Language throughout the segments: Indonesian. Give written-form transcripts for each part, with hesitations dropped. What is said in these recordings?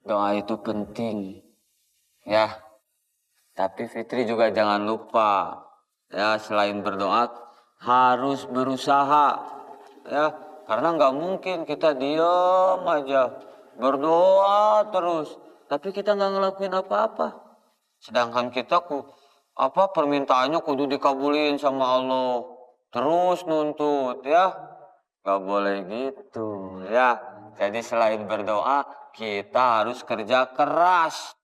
doa itu penting, ya. Tapi Fitri juga jangan lupa, ya selain berdoa harus berusaha, ya. Karena nggak mungkin kita diam aja berdoa terus, tapi kita nggak ngelakuin apa-apa. Sedangkan kita permintaannya kudu dikabulin sama Allah, terus nuntut, ya. Nggak boleh gitu, ya. Jadi selain berdoa, kita harus kerja keras.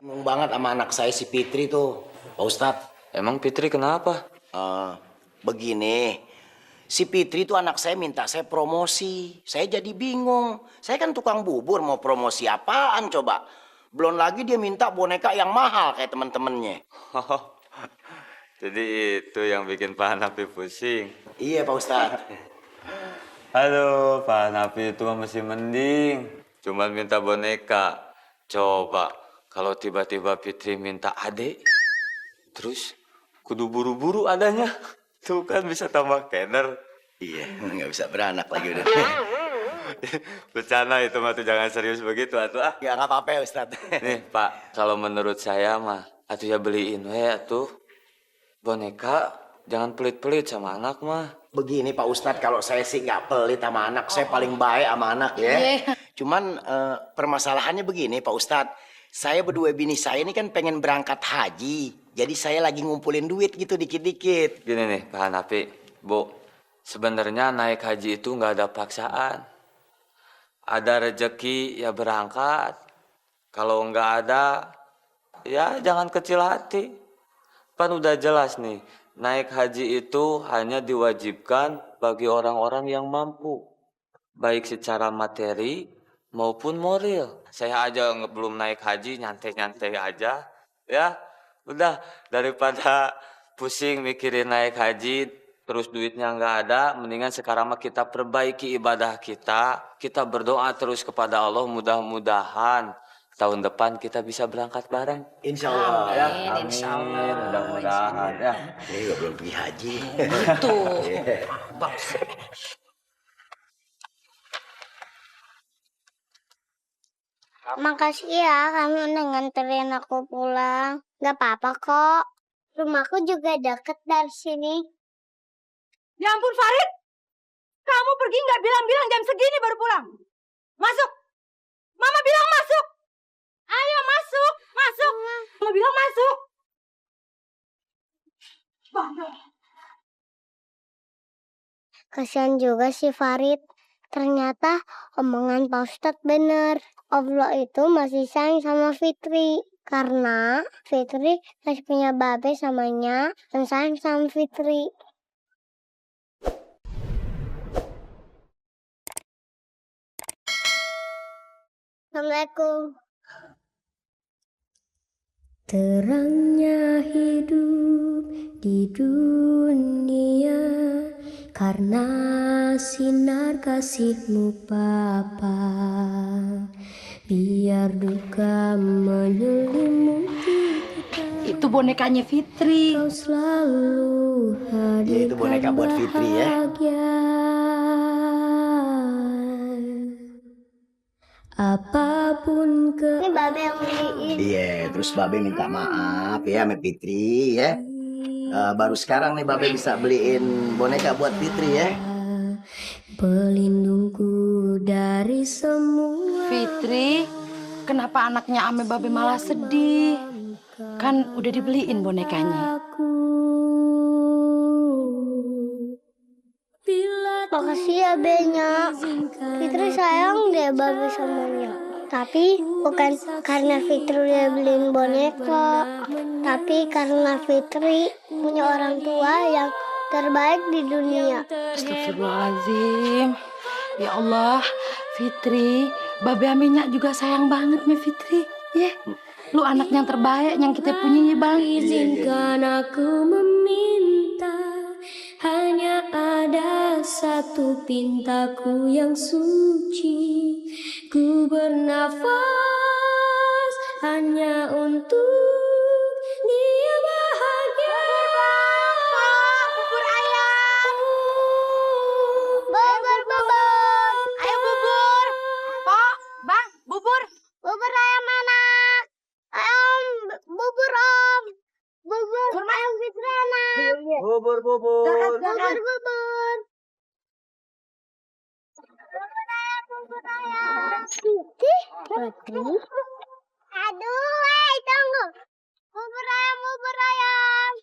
Ngomong banget sama anak saya si Fitri tuh, Pak Ustadz. Emang Fitri kenapa? Begini, si Fitri tuh anak saya minta saya promosi. Saya jadi bingung. Saya kan tukang bubur, mau promosi apaan coba? Belum lagi dia minta boneka yang mahal kayak temen-temennya. Jadi itu yang bikin Pak Hanafi pusing. Iya Pak Ustadz. Aduh, Pak Hanafi itu masih mending. Cuman minta boneka. Coba, kalau tiba-tiba Fitri minta adik, terus kudu buru-buru adanya. Tuh kan bisa tambah kener. Iya, nggak bisa beranak lagi udah. Bercanda itu mah tuh, jangan serius begitu atuh ah. Ya nggak apa-apa ya Ustadz. Nih Pak, kalau menurut saya mah atuh ya beliin we atuh boneka, jangan pelit-pelit sama anak mah. Begini Pak Ustadz, kalau saya sih nggak pelit sama anak, saya paling baik sama anak ya. Cuman permasalahannya begini Pak Ustadz, saya berdua bini saya ini kan pengen berangkat haji, jadi saya lagi ngumpulin duit gitu dikit-dikit. Gini nih Pak Hanafi, Bu, sebenarnya naik haji itu nggak ada paksaan. Ada rezeki ya berangkat, kalau nggak ada ya jangan kecil hati. Kan udah jelas nih, naik haji itu hanya diwajibkan bagi orang-orang yang mampu, baik secara materi maupun moral. Saya aja belum naik haji, nyantai-nyantai aja, ya. Udah, daripada pusing mikirin naik haji, terus duitnya nggak ada, mendingan sekarang mah kita perbaiki ibadah kita berdoa terus kepada Allah, mudah-mudahan tahun depan kita bisa berangkat bareng. Insya Allah ya. Amin, mudah-mudahan ya. Ini juga belum pergi haji. Tuh. Makasih ya kamu udah nganterin aku pulang. Gak apa-apa kok. Rumahku juga deket dari sini. Ya ampun Farid, kamu pergi nggak bilang-bilang jam segini baru pulang. Masuk, Mama bilang masuk. Ayo masuk, masuk. Mama bilang masuk. Bandel. Kasihan juga si Farid. Ternyata omongan Pak Ustadz bener. Allah itu masih sayang sama Fitri. Karena Fitri masih punya babe samanya dan sayang sama Fitri. Assalamualaikum. Terangnya hidup di dunia karena sinar kasihmu Bapa. Biar duka menyelimuti kita. Itu bonekanya Fitri. Kau selalu hadir. Ya, itu boneka buat Fitri ya. Apapun Ini babe yang beliin. Iya, terus Babe minta maaf ya sama Fitri ya. Baru sekarang nih Babe bisa beliin boneka buat Fitri ya. Pelindungku dari semua. Fitri, kenapa anaknya Ame Babe malah sedih? Kan udah dibeliin bonekanya. Makasih ya Benya. Fitri sayang deh babe samanya. Tapi bukan karena Fitri dia beliin boneka, tapi karena Fitri punya orang tua yang terbaik di dunia. Astagfirullahaladzim. Ya Allah, Fitri, Babe Aminya juga sayang banget nih Fitri. Ya, lu anak yang terbaik yang kita punya ya Bang. Izinkan aku meminta, hanya ada satu pintaku yang suci. Ku bernafas hanya untuk dia bahagia. Bubur ayam. bubur. Silakan. Bubur. Roti. Aduh, tunggu. Bubur ayam, bubur ayam.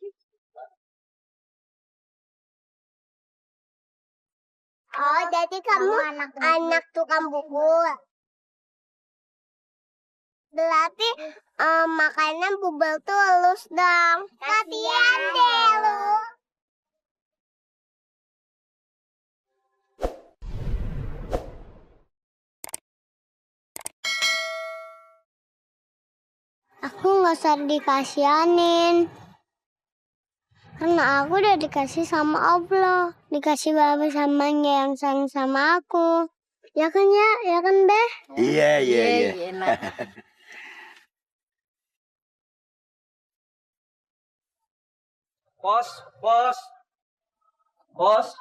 Oh, jadi kamu anak tukang bubur. Berarti makanan bubur tuh halus dong. Kasian deh lu. Aku nggak usah dikasihanin. Karena aku udah dikasih sama Allah. Dikasih baba samanya yang sayang sama aku. Ya kan ya? Ya kan, Beh? Iya. Bos.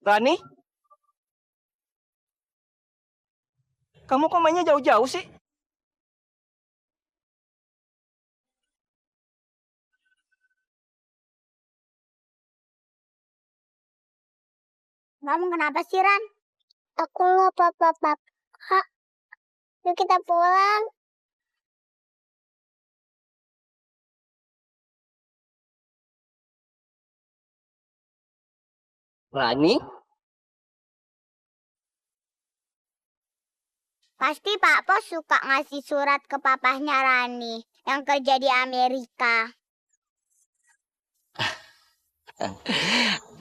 Rani? Kamu kok mainnya jauh-jauh sih? Kamu kenapa sih, Ran? Aku nggak apa-apa. Kak, yuk kita pulang. Rani? Pasti Pak Pos suka ngasih surat ke papahnya Rani yang kerja di Amerika.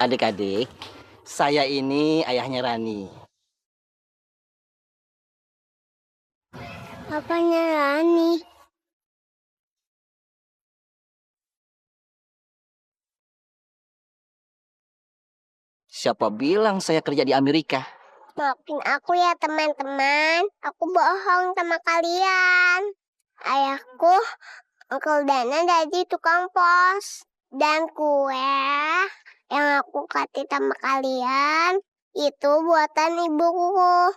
Adik-adik, saya ini ayahnya Rani. Papanya Rani. Siapa bilang saya kerja di Amerika? Maafin aku ya teman-teman. Aku bohong sama kalian. Ayahku, Uncle Dana jadi tukang pos. Dan kue yang aku kasih sama kalian itu buatan ibuku.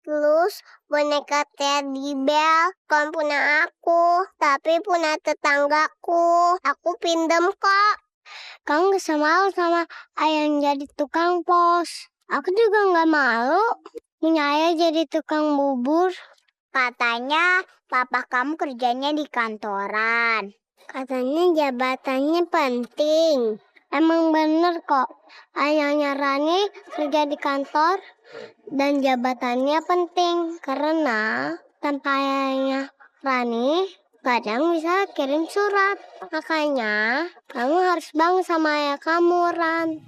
Terus boneka Teddy Bell bukan punya aku, tapi punya tetanggaku. Aku pinjem kok. Kamu gak malu sama ayah yang jadi tukang pos. Aku juga gak malu punya ayah jadi tukang bubur. Katanya papa kamu kerjanya di kantoran. Katanya jabatannya penting. Emang bener kok. Ayahnya Rani kerja di kantor dan jabatannya penting. Karena tanpa ayahnya Rani kadang bisa kirim surat. Makanya kamu harus bangga sama ayah kamu, Ran.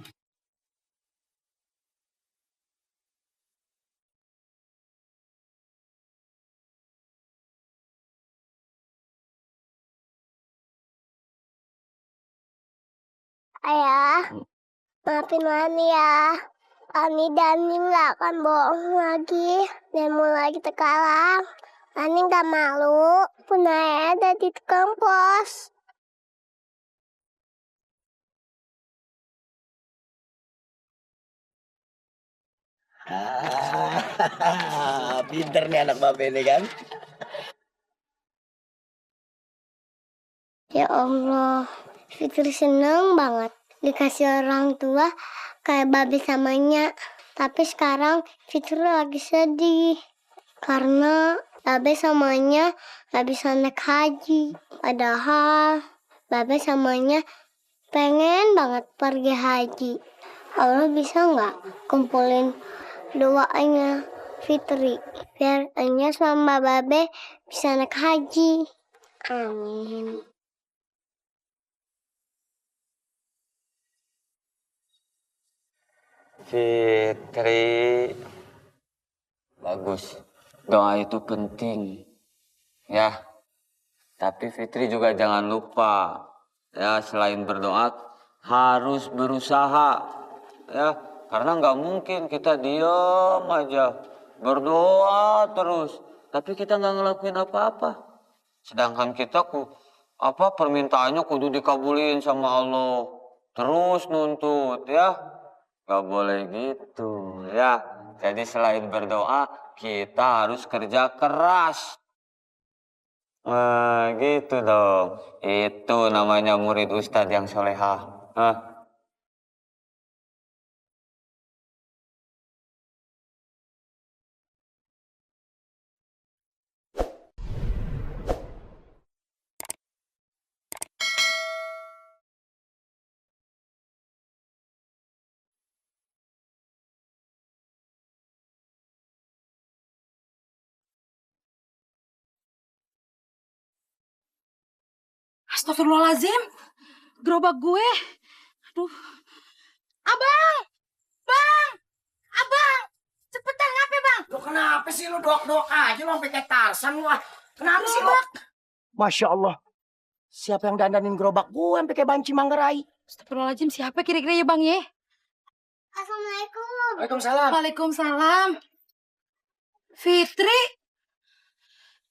Ayah, maafin Rani ya. Rani dan Nim gak akan bohong lagi. Dan mulai kita kalah. Rani gak malu punya ayah jadi tukang pos. Pinter nih anak babe ini kan. Ya Allah, Fitri seneng banget dikasih orang tua kayak babe samanya. Tapi sekarang Fitri lagi sedih karena babe samanya gak bisa naik haji. Padahal babe samanya pengen banget pergi haji. Allah bisa nggak kumpulin doanya Fitri biar Anya sama babe bisa naik haji. Amin. Fitri, bagus. Doa itu penting, ya. Tapi Fitri juga jangan lupa, ya selain berdoa harus berusaha, ya. Karena nggak mungkin kita diam aja berdoa terus, tapi kita nggak ngelakuin apa-apa. Sedangkan kita permintaannya kudu dikabulin sama Allah, terus nuntut, ya. Gak boleh gitu, ya. Jadi selain berdoa, kita harus kerja keras. Gitu dong. Itu namanya murid Ustadz yang solehah. Hah? Astagfirullahaladzim. Gerobak gue. Aduh. Abang! Bang! Abang! Cepetan ngapain bang? Lu kenapa sih lu doak-doak aja lu sampai kayak Tarsan lu? Kenapa sih lu? Masya Allah. Siapa yang dandanin gerobak gue sampai kayak banci manggarai? Astagfirullahaladzim, siapa kira-kira ya bang ya? Assalamualaikum. Waalaikumsalam. Waalaikumsalam. Fitri,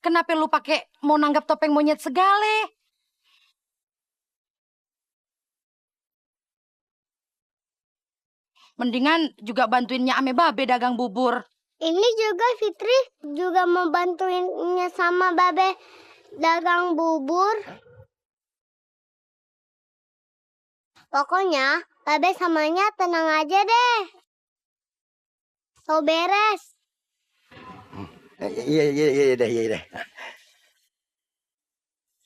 kenapa lu pakai mau nanggap topeng monyet segale? Mendingan juga bantuinnya ame babe dagang bubur. Ini juga Fitri juga mau bantuinnya sama Babe dagang bubur. Pokoknya Babe samanya tenang aja deh. So beres. Iya deh.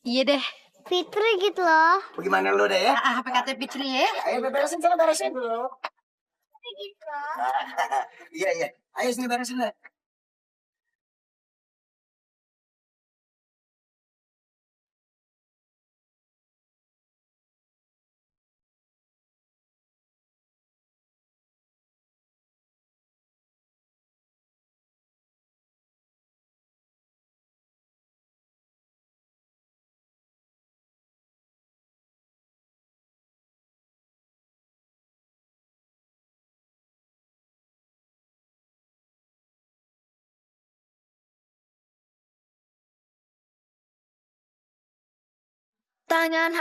Iya deh. Fitri gitu loh. Bagaimana lu deh ya? Apa kata Fitri ya? Ayo beresin sana beresin dulu. Fitri gitu loh. Iya. Ayo sini beresin deh.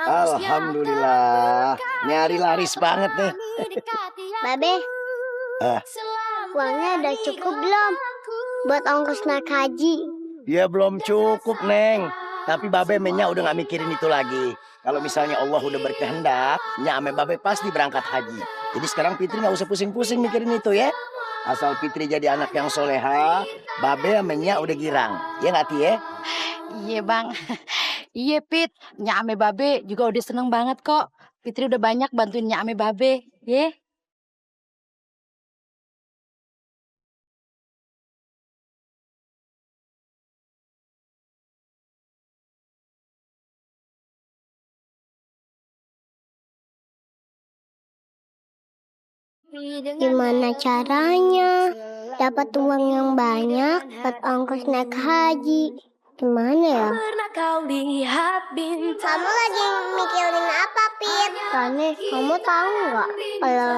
Alhamdulillah. Ini hari laris banget nih. Babe, uangnya udah cukup belum buat ongkos naik haji? Ya belum cukup, Neng. Tapi Babe Menya udah gak mikirin itu lagi. Kalau misalnya Allah udah berkehendak, Nya ame Babe pasti berangkat haji. Jadi sekarang Fitri gak usah pusing-pusing mikirin itu ya. Asal Fitri jadi anak yang soleha, Babe ame Nya udah girang. Ya gak Ti ya? Iya bang. Iya Pit, Nya ame babe juga udah seneng banget kok. Fitri udah banyak bantuin Nya ame babe. Ye. Gimana caranya dapat uang yang banyak buat ongkos naik haji? Gimana ya? Pernah kau lihat bintang? Kamu lagi mikirin apa, Pit? Tani, kamu tahu nggak kalau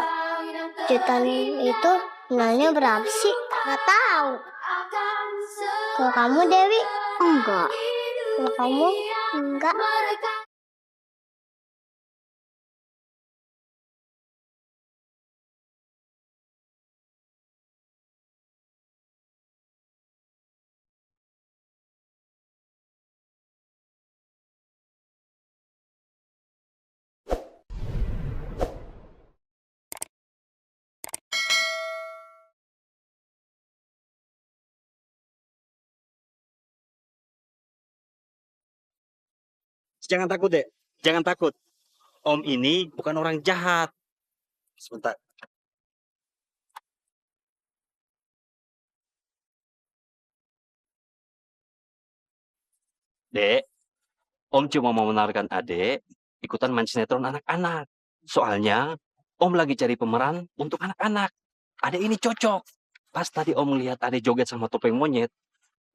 jutaan itu nilainya berapa sih? Nggak tahu. Kalau kamu, Dewi, enggak. Kalau kamu, enggak. Jangan takut, Dek. Jangan takut. Om ini bukan orang jahat. Sebentar. Dek, Om cuma mau menarikkan Adek ikutan main sinetron anak-anak. Soalnya, Om lagi cari pemeran untuk anak-anak. Adek ini cocok. Pas tadi Om lihat Adek joget sama topeng monyet.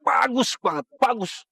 Bagus banget, bagus.